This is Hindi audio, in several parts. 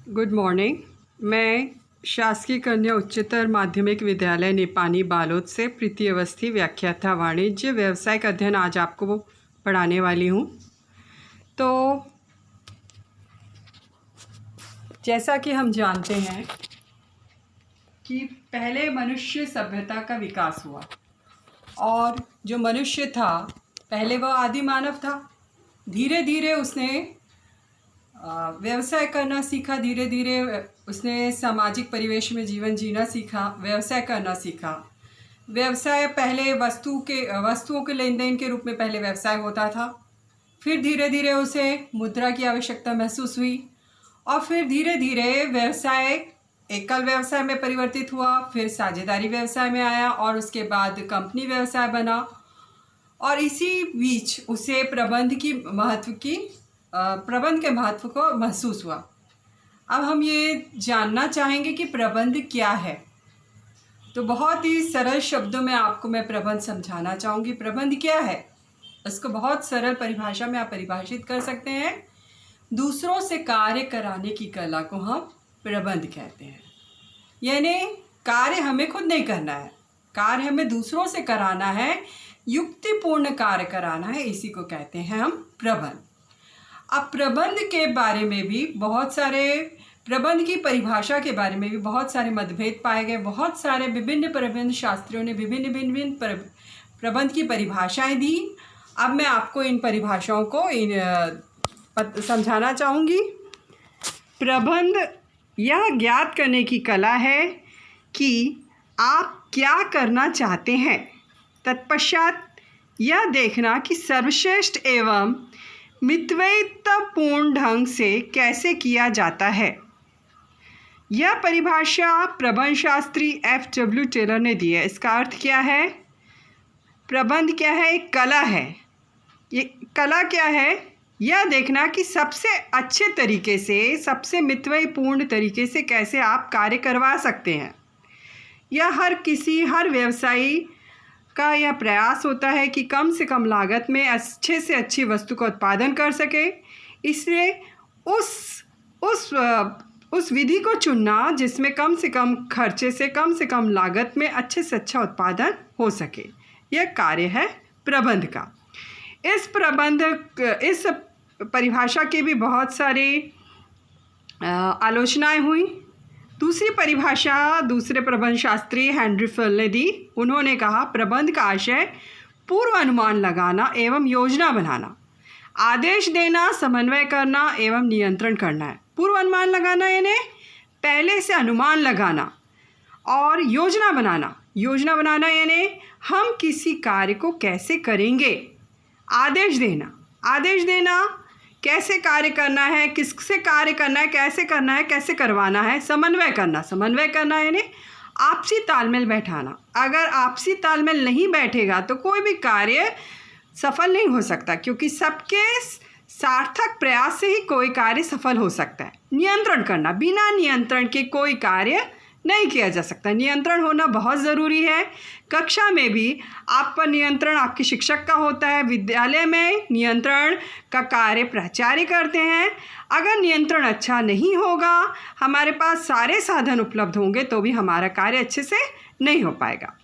Good morning. मैं शासकीय कन्या उच्चतर माध्यमिक विद्यालय निपानी बालोद से प्रीति अवस्थी व्याख्याता वाणिज्य व्यवसायिक अध्ययन आज आपको पढ़ाने वाली हूँ। तो जैसा कि हम जानते हैं कि पहले मनुष्य सभ्यता का विकास हुआ और जो मनुष्य था पहले वह आदि मानव था। धीरे धीरे उसने व्यवसाय करना सीखा, धीरे धीरे उसने सामाजिक परिवेश में जीवन जीना सीखा, व्यवसाय करना सीखा। व्यवसाय पहले वस्तुओं के लेन देन के रूप में पहले व्यवसाय होता था। फिर धीरे धीरे उसे मुद्रा की आवश्यकता महसूस हुई और फिर धीरे धीरे व्यवसाय एकल व्यवसाय में परिवर्तित हुआ, फिर साझेदारी व्यवसाय में आया और उसके बाद कंपनी व्यवसाय बना। और इसी बीच उसे प्रबंध के महत्व को महसूस हुआ। अब हम ये जानना चाहेंगे कि प्रबंध क्या है। तो बहुत ही सरल शब्दों में आपको मैं प्रबंध समझाना चाहूँगी। प्रबंध क्या है, इसको बहुत सरल परिभाषा में आप परिभाषित कर सकते हैं। दूसरों से कार्य कराने की कला को हम प्रबंध कहते हैं। यानी कार्य हमें खुद नहीं करना है, कार्य हमें दूसरों से कराना है, युक्तिपूर्ण कार्य कराना है, इसी को कहते हैं हम प्रबंध। अब प्रबंध के बारे में भी प्रबंध की परिभाषा के बारे में भी बहुत सारे मतभेद पाए गए। बहुत सारे विभिन्न प्रबंध शास्त्रियों ने विभिन्न प्रबंध की परिभाषाएं दी। अब मैं आपको इन परिभाषाओं को समझाना चाहूँगी। प्रबंध यह ज्ञात करने की कला है कि आप क्या करना चाहते हैं, तत्पश्चात यह देखना कि सर्वश्रेष्ठ एवं मितव्ययितापूर्ण ढंग से कैसे किया जाता है। यह परिभाषा प्रबंध शास्त्री F.W. टेलर ने दी है। इसका अर्थ क्या है? प्रबंध क्या है? एक कला है। ये कला क्या है? यह देखना कि सबसे अच्छे तरीके से, सबसे मितव्ययिपूर्ण तरीके से कैसे आप कार्य करवा सकते हैं। यह हर व्यवसायी का यह प्रयास होता है कि कम से कम लागत में अच्छे से अच्छी वस्तु का उत्पादन कर सके। इसलिए उस विधि को चुनना जिसमें कम से कम खर्चे से कम लागत में अच्छे से अच्छा उत्पादन हो सके, यह कार्य है प्रबंध का। इस परिभाषा की भी बहुत सारी आलोचनाएं हुई। दूसरी परिभाषा दूसरे प्रबंध शास्त्री हेनरी फिल ने दी। उन्होंने कहा प्रबंध का आशय पूर्व अनुमान लगाना एवं योजना बनाना, आदेश देना, समन्वय करना एवं नियंत्रण करना है। पूर्व अनुमान लगाना यानी पहले से अनुमान लगाना, और योजना बनाना यानी हम किसी कार्य को कैसे करेंगे। आदेश देना कैसे कार्य करना है, किससे कार्य करना है, कैसे करवाना है। समन्वय करना यानी आपसी तालमेल बैठाना। अगर आपसी तालमेल नहीं बैठेगा तो कोई भी कार्य सफल नहीं हो सकता, क्योंकि सबके सार्थक प्रयास से ही कोई कार्य सफल हो सकता है। नियंत्रण करना, बिना नियंत्रण के कोई कार्य नहीं किया जा सकता। नियंत्रण होना बहुत ज़रूरी है। कक्षा में भी आप पर नियंत्रण आपके शिक्षक का होता है। विद्यालय में नियंत्रण का कार्य प्राचार्य करते हैं। अगर नियंत्रण अच्छा नहीं होगा, हमारे पास सारे साधन उपलब्ध होंगे तो भी हमारा कार्य अच्छे से नहीं हो पाएगा।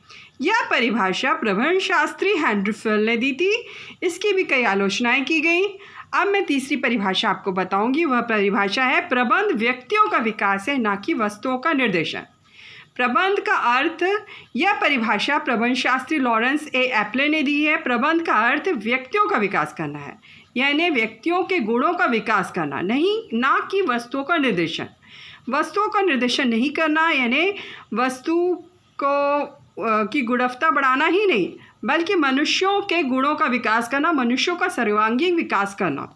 यह परिभाषा प्रबंध शास्त्री हेनरी फिल ने दी थी। इसकी भी कई आलोचनाएं की गई। अब मैं तीसरी परिभाषा आपको बताऊंगी। वह परिभाषा है प्रबंध व्यक्तियों का विकास है, ना कि वस्तुओं का निर्देशन। प्रबंध का अर्थ, यह परिभाषा प्रबंध शास्त्री लॉरेंस ए एप्ले ने दी है। प्रबंध का अर्थ व्यक्तियों का विकास करना है, यानी व्यक्तियों के गुणों का विकास करना, ना कि वस्तुओं का निर्देशन। वस्तुओं का निर्देशन नहीं करना यानी वस्तु की गुणवत्ता बढ़ाना ही नहीं, बल्कि मनुष्यों के गुणों का विकास करना, मनुष्यों का सर्वांगीण विकास करना।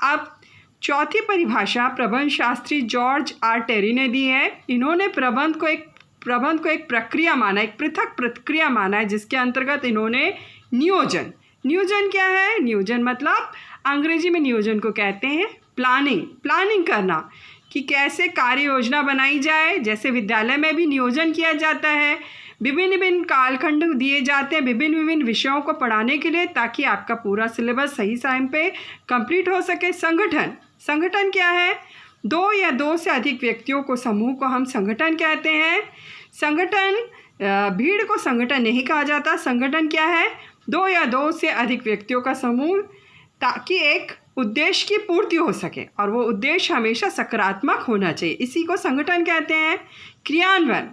अब चौथी परिभाषा प्रबंध शास्त्री जॉर्ज आर टेरी ने दी है। इन्होंने प्रबंध को एक प्रक्रिया माना, एक पृथक प्रक्रिया माना है, जिसके अंतर्गत इन्होंने नियोजन क्या है? नियोजन मतलब अंग्रेजी में नियोजन को कहते हैं प्लानिंग करना, कि कैसे कार्य योजना बनाई जाए। जैसे विद्यालय में भी नियोजन किया जाता है, विभिन्न कालखंड दिए जाते हैं विभिन्न विषयों को पढ़ाने के लिए, ताकि आपका पूरा सिलेबस सही टाइम पे कंप्लीट हो सके। संगठन क्या है? दो या दो से अधिक व्यक्तियों को समूह को हम संगठन कहते हैं। संगठन, भीड़ को संगठन नहीं कहा जाता। संगठन क्या है? दो या दो से अधिक व्यक्तियों का समूह, ताकि एक उद्देश्य की पूर्ति हो सके, और वो उद्देश्य हमेशा सकारात्मक होना चाहिए, इसी को संगठन कहते हैं। क्रियान्वयन,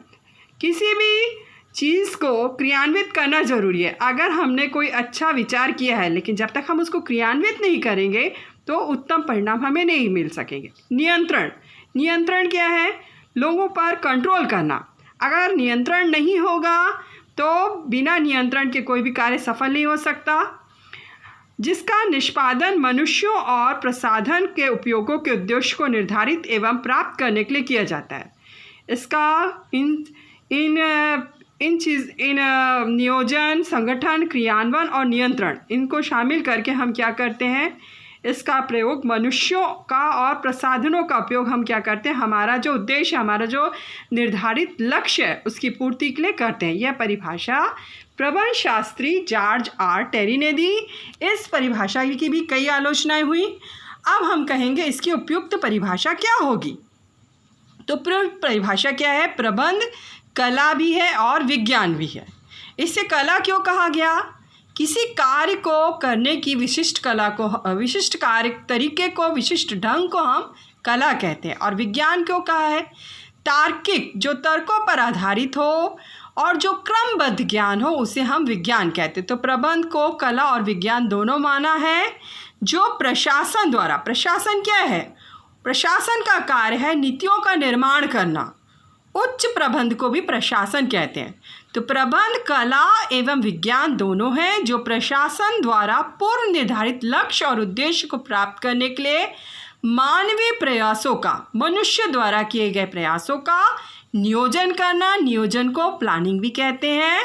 किसी भी चीज़ को क्रियान्वित करना ज़रूरी है। अगर हमने कोई अच्छा विचार किया है, लेकिन जब तक हम उसको क्रियान्वित नहीं करेंगे तो उत्तम परिणाम हमें नहीं मिल सकेंगे। नियंत्रण, नियंत्रण क्या है? लोगों पर कंट्रोल करना। अगर नियंत्रण नहीं होगा तो बिना नियंत्रण के कोई भी कार्य सफल नहीं हो सकता, जिसका निष्पादन मनुष्यों और प्रसाधन के उपयोगों के उद्देश्य को निर्धारित एवं प्राप्त करने के लिए किया जाता है। इसका नियोजन, संगठन, क्रियान्वयन और नियंत्रण, इनको शामिल करके हम क्या करते हैं? इसका प्रयोग मनुष्यों का और प्रसाधनों का उपयोग हम क्या करते हैं? हमारा जो उद्देश्य, हमारा जो निर्धारित लक्ष्य है, उसकी पूर्ति के लिए करते हैं। यह परिभाषा प्रबंध शास्त्री जॉर्ज आर टेरी ने दी। इस परिभाषा की भी कई आलोचनाएं हुई। अब हम कहेंगे इसकी उपयुक्त परिभाषा क्या होगी। तो परिभाषा क्या है? प्रबंध कला भी है और विज्ञान भी है। इससे कला क्यों कहा गया? किसी कार्य को करने की विशिष्ट कला को, विशिष्ट कार्य तरीके को, विशिष्ट ढंग को हम कला कहते हैं। और विज्ञान क्यों कहा है? तार्किक, जो तर्कों पर आधारित हो और जो क्रमबद्ध ज्ञान हो, उसे हम विज्ञान कहते हैं। तो प्रबंध को कला और विज्ञान दोनों माना है। जो प्रशासन द्वारा, प्रशासन क्या है? प्रशासन का कार्य है नीतियों का निर्माण करना। उच्च प्रबंध को भी प्रशासन कहते हैं। तो प्रबंध कला एवं विज्ञान दोनों हैं, जो प्रशासन द्वारा पूर्व निर्धारित लक्ष्य और उद्देश्य को प्राप्त करने के लिए मानवीय प्रयासों का, मनुष्य द्वारा किए गए प्रयासों का नियोजन करना, नियोजन को प्लानिंग भी कहते हैं।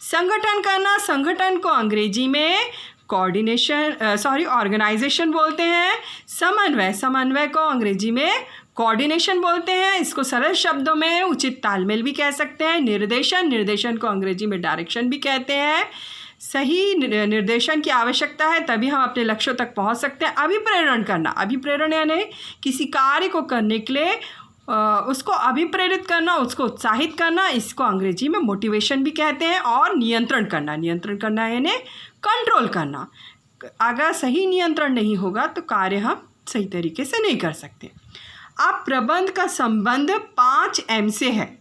संगठन करना, संगठन को अंग्रेजी में ऑर्गेनाइजेशन बोलते हैं। समन्वय, समन्वय को अंग्रेजी में कोऑर्डिनेशन बोलते हैं। इसको सरल शब्दों में उचित तालमेल भी कह सकते हैं। निर्देशन, निर्देशन को अंग्रेजी में डायरेक्शन भी कहते हैं। सही निर्देशन की आवश्यकता है, तभी हम अपने लक्ष्यों तक पहुंच सकते हैं। अभिप्रेरण करना, अभिप्रेरण यानी किसी कार्य को करने के लिए उसको अभिप्रेरित करना, उसको उत्साहित करना, इसको अंग्रेजी में मोटिवेशन भी कहते हैं। और नियंत्रण करना, नियंत्रण करना यानी कंट्रोल करना। अगर सही नियंत्रण नहीं होगा तो कार्य हम सही तरीके से नहीं कर सकते। अब प्रबंध का संबंध 5 M से है।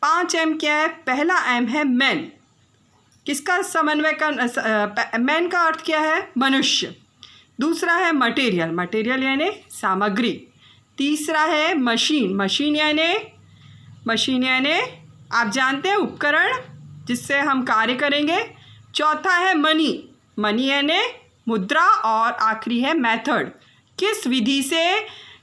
5 M क्या है? पहला M है मैन। किसका समन्वय का? मैन का अर्थ क्या है? मनुष्य। दूसरा है मटेरियल, मटेरियल यानी सामग्री। तीसरा है मशीन, मशीन यानी आप जानते हैं उपकरण जिससे हम कार्य करेंगे। चौथा है मनी, मनी यानी मुद्रा। और आखिरी है मेथड, किस विधि से,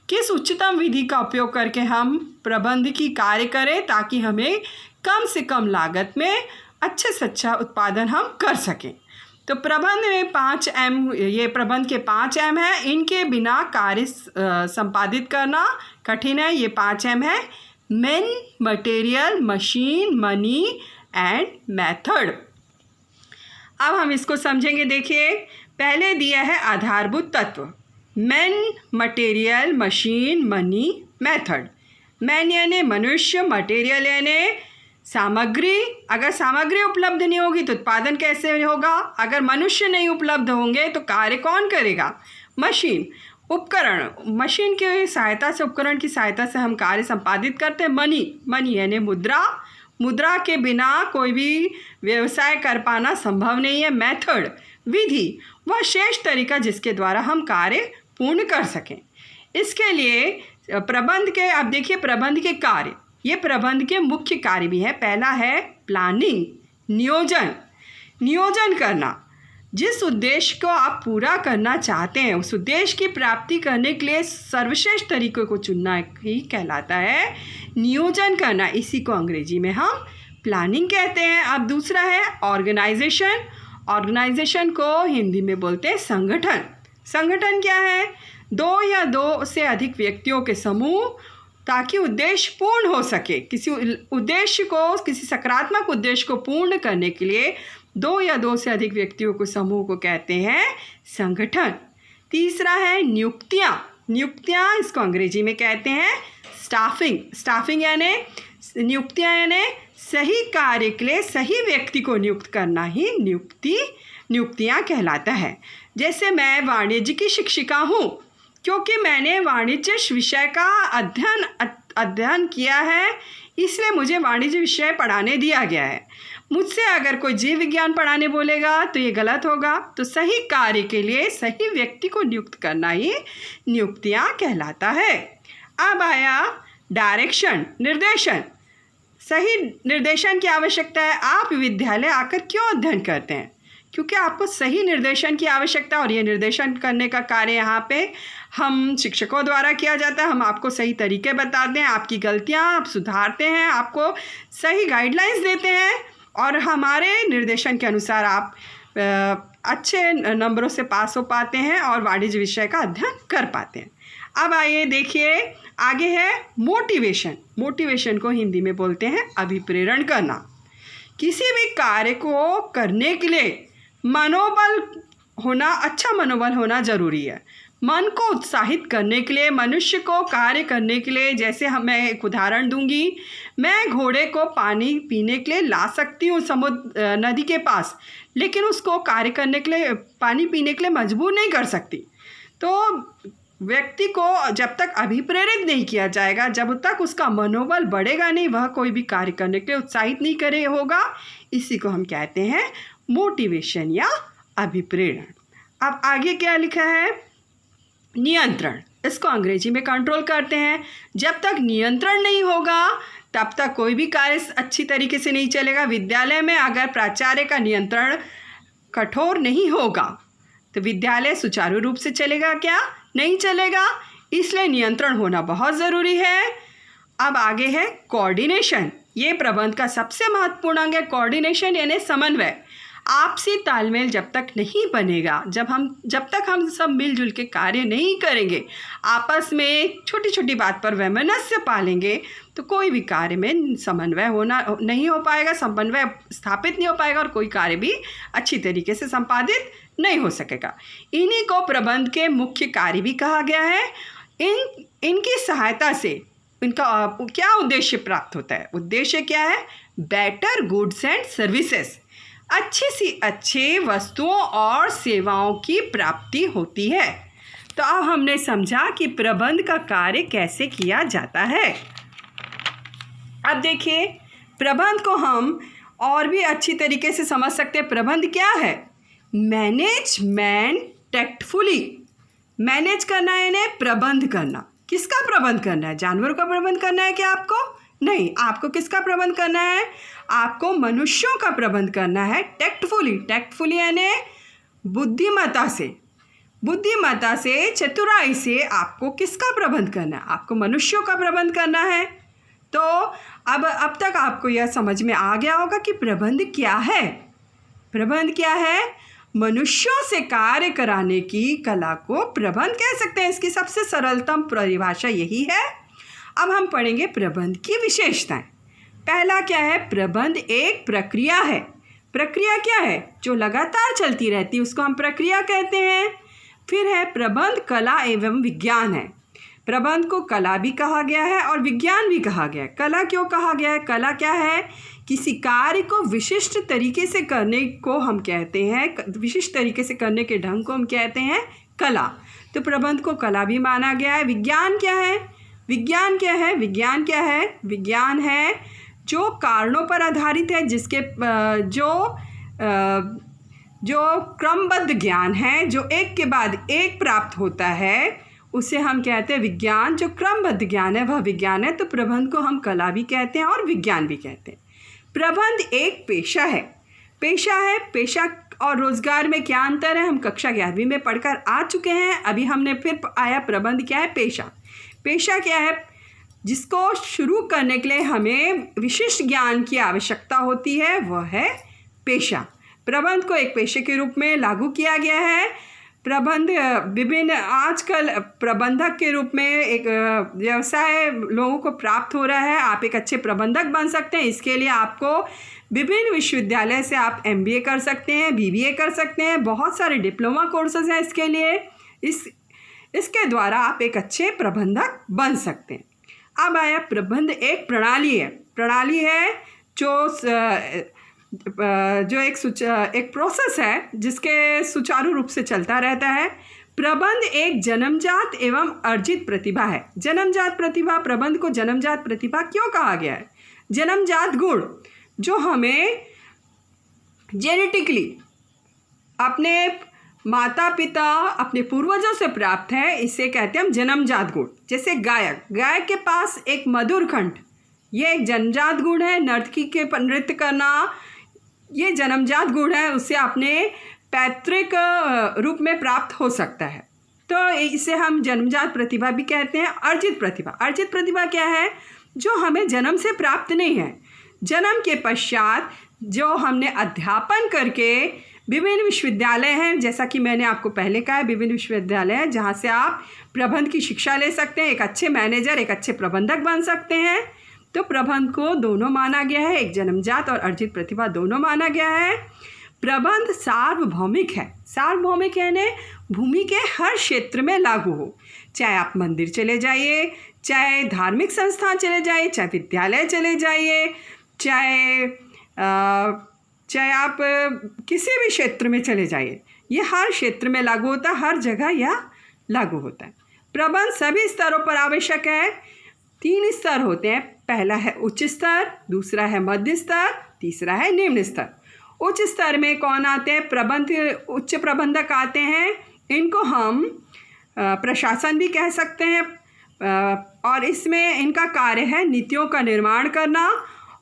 किस उच्चतम विधि का उपयोग करके हम प्रबंध की कार्य करें, ताकि हमें कम से कम लागत में अच्छे से अच्छा उत्पादन हम कर सकें। तो प्रबंध में 5 M, ये प्रबंध के 5 M हैं। इनके बिना कार्य संपादित करना कठिन है। ये 5 M है: man, material, machine, money and method. अब हम इसको समझेंगे। देखिए, पहले दिया है आधारभूत तत्व: man, material, machine, money, method. Man यानी मनुष्य, मटेरियल यानी सामग्री। अगर सामग्री उपलब्ध नहीं होगी तो उत्पादन कैसे होगा? अगर मनुष्य नहीं उपलब्ध होंगे तो कार्य कौन करेगा? मशीन, उपकरण, मशीन की सहायता से, उपकरण की सहायता से हम कार्य संपादित करते हैं। मनी, मनी यानी मुद्रा, मुद्रा के बिना कोई भी व्यवसाय कर पाना संभव नहीं है। मेथड, विधि, वह शेष तरीका जिसके द्वारा हम कार्य पूर्ण कर सकें। इसके लिए प्रबंध के, अब देखिए प्रबंध के कार्य, ये प्रबंध के मुख्य कार्य भी है। पहला है प्लानिंग, नियोजन, नियोजन करना। जिस उद्देश्य को आप पूरा करना चाहते हैं, उस उद्देश्य की प्राप्ति करने के लिए सर्वश्रेष्ठ तरीकों को चुनना ही कहलाता है नियोजन करना। इसी को अंग्रेजी में हम प्लानिंग कहते हैं। अब दूसरा है ऑर्गेनाइजेशन। ऑर्गेनाइजेशन को हिंदी में बोलते हैं संगठन। संगठन क्या है? दो या दो से अधिक व्यक्तियों के समूह, ताकि उद्देश्य पूर्ण हो सके। किसी उद्देश्य को, किसी सकारात्मक उद्देश्य को पूर्ण करने के लिए दो या दो से अधिक व्यक्तियों को, समूह को कहते हैं संगठन। तीसरा है नियुक्तियाँ। नियुक्तियाँ इसको अंग्रेजी में कहते हैं स्टाफिंग। स्टाफिंग यानी नियुक्तियाँ, यानी सही कार्य के लिए सही व्यक्ति को नियुक्त करना ही नियुक्तियाँ कहलाता है। जैसे मैं वाणिज्य की शिक्षिका हूँ क्योंकि मैंने वाणिज्य विषय का अध्ययन किया है, इसलिए मुझे वाणिज्य विषय पढ़ाने दिया गया है। मुझसे अगर कोई जीव विज्ञान पढ़ाने बोलेगा तो ये गलत होगा। तो सही कार्य के लिए सही व्यक्ति को नियुक्त करना ही नियुक्तियाँ कहलाता है। अब आया डायरेक्शन, निर्देशन। सही निर्देशन की आवश्यकता है। आप विद्यालय आकर क्यों अध्ययन करते हैं? क्योंकि आपको सही निर्देशन की आवश्यकता, और ये निर्देशन करने का कार्य यहाँ पे हम शिक्षकों द्वारा किया जाता है। हम आपको सही तरीके बताते हैं, आपकी गलतियाँ आप सुधारते हैं, आपको सही गाइडलाइंस देते हैं और हमारे निर्देशन के अनुसार आप अच्छे नंबरों से पास हो पाते हैं और वाणिज्य विषय का अध्ययन कर पाते हैं। अब आइए देखिए आगे है मोटिवेशन। मोटिवेशन को हिंदी में बोलते हैं अभिप्रेरण करना। किसी भी कार्य को करने के लिए मनोबल होना, अच्छा मनोबल होना ज़रूरी है। मन को उत्साहित करने के लिए, मनुष्य को कार्य करने के लिए, जैसे मैं एक उदाहरण दूंगी, मैं घोड़े को पानी पीने के लिए ला सकती हूँ समुद्र नदी के पास, लेकिन उसको कार्य करने के लिए, पानी पीने के लिए मजबूर नहीं कर सकती। तो व्यक्ति को जब तक अभिप्रेरित नहीं किया जाएगा, जब तक उसका मनोबल बढ़ेगा नहीं, वह कोई भी कार्य करने के लिए उत्साहित नहीं करे होगा। इसी को हम कहते हैं मोटिवेशन या अभिप्रेरण। अब आगे क्या लिखा है? नियंत्रण। इसको अंग्रेजी में कंट्रोल करते हैं। जब तक नियंत्रण नहीं होगा तब तक कोई भी कार्य अच्छी तरीके से नहीं चलेगा। विद्यालय में अगर प्राचार्य का नियंत्रण कठोर नहीं होगा तो विद्यालय सुचारू रूप से चलेगा क्या? नहीं चलेगा। इसलिए नियंत्रण होना बहुत ज़रूरी है। अब आगे है कोऑर्डिनेशन। ये प्रबंध का सबसे महत्वपूर्ण अंग है। कोऑर्डिनेशन यानी समन्वय। आपसी तालमेल जब तक नहीं बनेगा, जब तक हम सब मिलजुल के कार्य नहीं करेंगे, आपस में छोटी छोटी बात पर वैमनस्य पालेंगे, तो कोई भी कार्य में समन्वय होना नहीं हो पाएगा, समन्वय स्थापित नहीं हो पाएगा और कोई कार्य भी अच्छी तरीके से संपादित नहीं हो सकेगा। इन्हीं को प्रबंध के मुख्य कार्य भी कहा गया है। इनकी सहायता से इनका क्या उद्देश्य प्राप्त होता है? उद्देश्य क्या है? बेटर गुड्स एंड सर्विसेज, अच्छी सी अच्छे वस्तुओं और सेवाओं की प्राप्ति होती है। तो अब हमने समझा कि प्रबंध का कार्य कैसे किया जाता है। अब देखिए प्रबंध को हम और भी अच्छी तरीके से समझ सकते हैं। प्रबंध क्या है? Management tactfully. मैनेज करना यानी प्रबंध करना। किसका प्रबंध करना है? जानवरों का प्रबंध करना है क्या आपको? नहीं। आपको किसका प्रबंध करना है? आपको मनुष्यों का प्रबंध करना है। टैक्टफुली। टैक्टफुली यानी बुद्धिमत्ता से, बुद्धिमत्ता से, चतुराई से आपको किसका प्रबंध करना है? आपको मनुष्यों का प्रबंध करना है। तो अब तक आपको यह समझ में आ गया होगा कि प्रबंध क्या है। प्रबंध क्या है? मनुष्यों से कार्य कराने की कला को प्रबंध कह सकते हैं। इसकी सबसे सरलतम परिभाषा यही है। अब हम पढ़ेंगे प्रबंध की विशेषताएं। पहला क्या है? प्रबंध एक प्रक्रिया है। प्रक्रिया क्या है? जो लगातार चलती रहती है उसको हम प्रक्रिया कहते हैं। फिर है प्रबंध कला एवं विज्ञान है। प्रबंध को कला भी कहा गया है और विज्ञान भी कहा गया है। कला क्यों कहा गया है? कला क्या है? किसी कार्य को विशिष्ट तरीके से करने को हम कहते हैं, विशिष्ट तरीके से करने के ढंग को हम कहते हैं कला। तो प्रबंध को कला भी माना गया है। विज्ञान क्या है? विज्ञान क्या है? विज्ञान क्या है? विज्ञान है जो कारणों पर आधारित है, जिसके जो क्रमबद्ध ज्ञान है, जो एक के बाद एक प्राप्त होता है, उसे हम कहते हैं विज्ञान। जो क्रमबद्ध ज्ञान है वह विज्ञान है। तो प्रबंध को हम कला भी कहते हैं और विज्ञान भी कहते हैं। प्रबंध एक पेशा है। पेशा और रोजगार में क्या अंतर है? हम कक्षा 11वीं में पढ़कर आ चुके हैं। अभी हमने फिर आया प्रबंध क्या है? पेशा। पेशा क्या है? जिसको शुरू करने के लिए हमें विशिष्ट ज्ञान की आवश्यकता होती है, वह है पेशा। प्रबंध को एक पेशे के रूप में लागू किया गया है। प्रबंध विभिन्न आजकल प्रबंधक के रूप में एक व्यवसाय लोगों को प्राप्त हो रहा है। आप एक अच्छे प्रबंधक बन सकते हैं। इसके लिए आपको विभिन्न विश्वविद्यालय से आप MBA कर सकते हैं, BBA कर सकते हैं। बहुत सारे डिप्लोमा कोर्सेज हैं इसके लिए। इसके द्वारा आप एक अच्छे प्रबंधक बन सकते हैं। अब आया प्रबंध एक प्रणाली है जो एक प्रोसेस है जिसके सुचारू रूप से चलता रहता है। प्रबंध एक जन्मजात एवं अर्जित प्रतिभा है। जन्मजात प्रतिभा, प्रबंध को जन्मजात प्रतिभा क्यों कहा गया है? जन्मजात गुण जो हमें जेनेटिकली अपने माता पिता, अपने पूर्वजों से प्राप्त है, इसे कहते हैं हम जन्मजात गुण। जैसे गायक के पास एक मधुर कंठ, ये एक जन्मजात गुण है। नर्तकी के नृत्य करना, ये जन्मजात गुण है, उसे अपने पैतृक रूप में प्राप्त हो सकता है, तो इसे हम जन्मजात प्रतिभा भी कहते हैं। अर्जित प्रतिभा क्या है? जो हमें जन्म से प्राप्त नहीं है, जन्म के पश्चात जो हमने अध्यापन करके विभिन्न विश्वविद्यालय हैं, जैसा कि मैंने आपको पहले कहा है, विभिन्न विश्वविद्यालय हैं जहाँ से आप प्रबंध की शिक्षा ले सकते हैं, एक अच्छे मैनेजर, एक अच्छे प्रबंधक बन सकते हैं। तो प्रबंध को दोनों माना गया है, एक जन्मजात और अर्जित प्रतिभा दोनों माना गया है। प्रबंध सार्वभौमिक है। सार्वभौमिक यानी भूमि के हर क्षेत्र में लागू हो, चाहे आप मंदिर चले जाइए, चाहे धार्मिक संस्थान चले जाइए, चाहे विद्यालय चले जाइए, चाहे आप किसी भी क्षेत्र में चले जाइए, ये हर क्षेत्र में लागू होता है, हर जगह यह लागू होता है। प्रबंध सभी स्तरों पर आवश्यक है। 3 स्तर होते हैं, पहला है उच्च स्तर, दूसरा है मध्य स्तर, तीसरा है निम्न स्तर। उच्च स्तर में कौन आते हैं? उच्च प्रबंधक आते हैं। इनको हम प्रशासन भी कह सकते हैं, और इसमें इनका कार्य है नीतियों का निर्माण करना,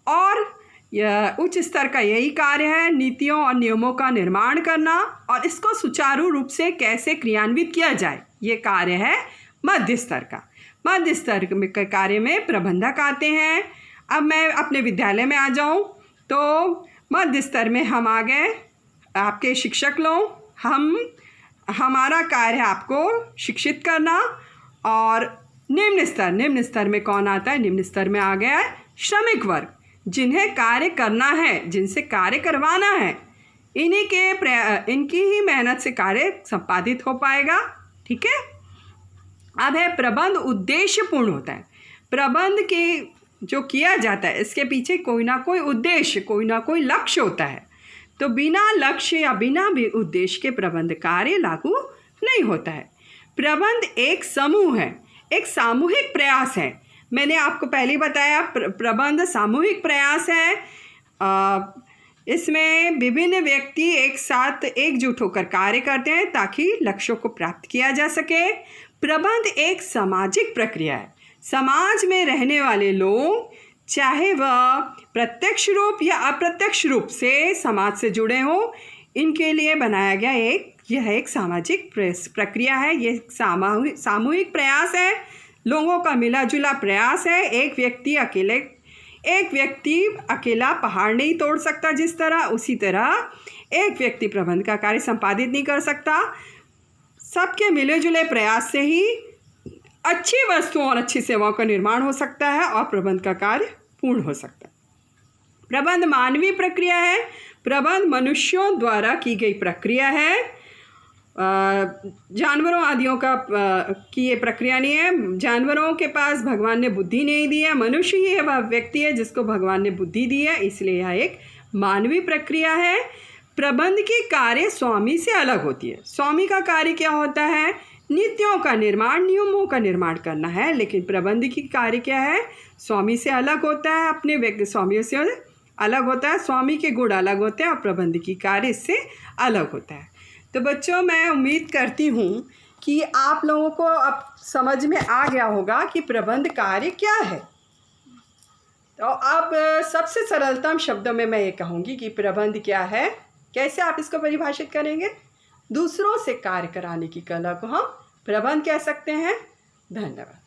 और उच्च स्तर का यही कार्य है, नीतियों और नियमों का निर्माण करना, और इसको सुचारू रूप से कैसे क्रियान्वित किया जाए, ये कार्य है मध्य स्तर का। मध्य स्तर के कार्य में प्रबंधक आते हैं। अब मैं अपने विद्यालय में आ जाऊं तो मध्य स्तर में हम आ गए आपके शिक्षक लोग, हमारा कार्य है आपको शिक्षित करना। और निम्न स्तर में कौन आता है? निम्न स्तर में आ गया है श्रमिक वर्ग, जिन्हें कार्य करना है, जिनसे कार्य करवाना है, इनकी ही मेहनत से कार्य संपादित हो पाएगा। ठीक है। अब है प्रबंध उद्देश्यपूर्ण होता है। प्रबंध के जो किया जाता है इसके पीछे कोई ना कोई उद्देश्य, कोई ना कोई लक्ष्य होता है। तो बिना लक्ष्य या बिना भी उद्देश्य के प्रबंध कार्य लागू नहीं होता है। प्रबंध एक समूह है, एक सामूहिक प्रयास है। मैंने आपको पहले बताया प्रबंध सामूहिक प्रयास है। इसमें विभिन्न व्यक्ति एक साथ एकजुट होकर कार्य करते हैं ताकि लक्ष्यों को प्राप्त किया जा सके। प्रबंध एक सामाजिक प्रक्रिया है। समाज में रहने वाले लोग, चाहे वह प्रत्यक्ष रूप या अप्रत्यक्ष रूप से समाज से जुड़े हों, इनके लिए बनाया गया यह एक सामाजिक प्रक्रिया है। ये सामूहिक प्रयास है, लोगों का मिला जुला प्रयास है। एक व्यक्ति अकेला पहाड़ नहीं तोड़ सकता, जिस तरह, उसी तरह एक व्यक्ति प्रबंध का कार्य संपादित नहीं कर सकता। सबके मिले जुले प्रयास से ही अच्छी वस्तुओं और अच्छी सेवाओं का निर्माण हो सकता है और प्रबंध का कार्य पूर्ण हो सकता है। प्रबंध मानवीय प्रक्रिया है। प्रबंध मनुष्यों द्वारा की गई प्रक्रिया है, जानवरों आदियों की ये प्रक्रिया नहीं है। जानवरों के पास भगवान ने बुद्धि नहीं दी है, मनुष्य ही वह व्यक्ति है जिसको भगवान ने बुद्धि दी है, इसलिए यह एक मानवीय प्रक्रिया है। प्रबंध की कार्य स्वामी से अलग होती है। स्वामी का कार्य क्या होता है? नीतियों का निर्माण, नियमों का निर्माण करना है, लेकिन प्रबंध की कार्य क्या है? स्वामी से अलग होता है, अपने व्यक्ति स्वामियों से अलग होता है। स्वामी के गुण अलग होते हैं और प्रबंध की कार्य इससे अलग होता है। तो बच्चों, मैं उम्मीद करती हूँ कि आप लोगों को अब समझ में आ गया होगा कि प्रबंध कार्य क्या है। तो अब सबसे सरलतम शब्दों में मैं ये कहूँगी कि प्रबंध क्या है। कैसे आप इसको परिभाषित करेंगे? दूसरों से कार्य कराने की कला को हम प्रबंध कह सकते हैं। धन्यवाद।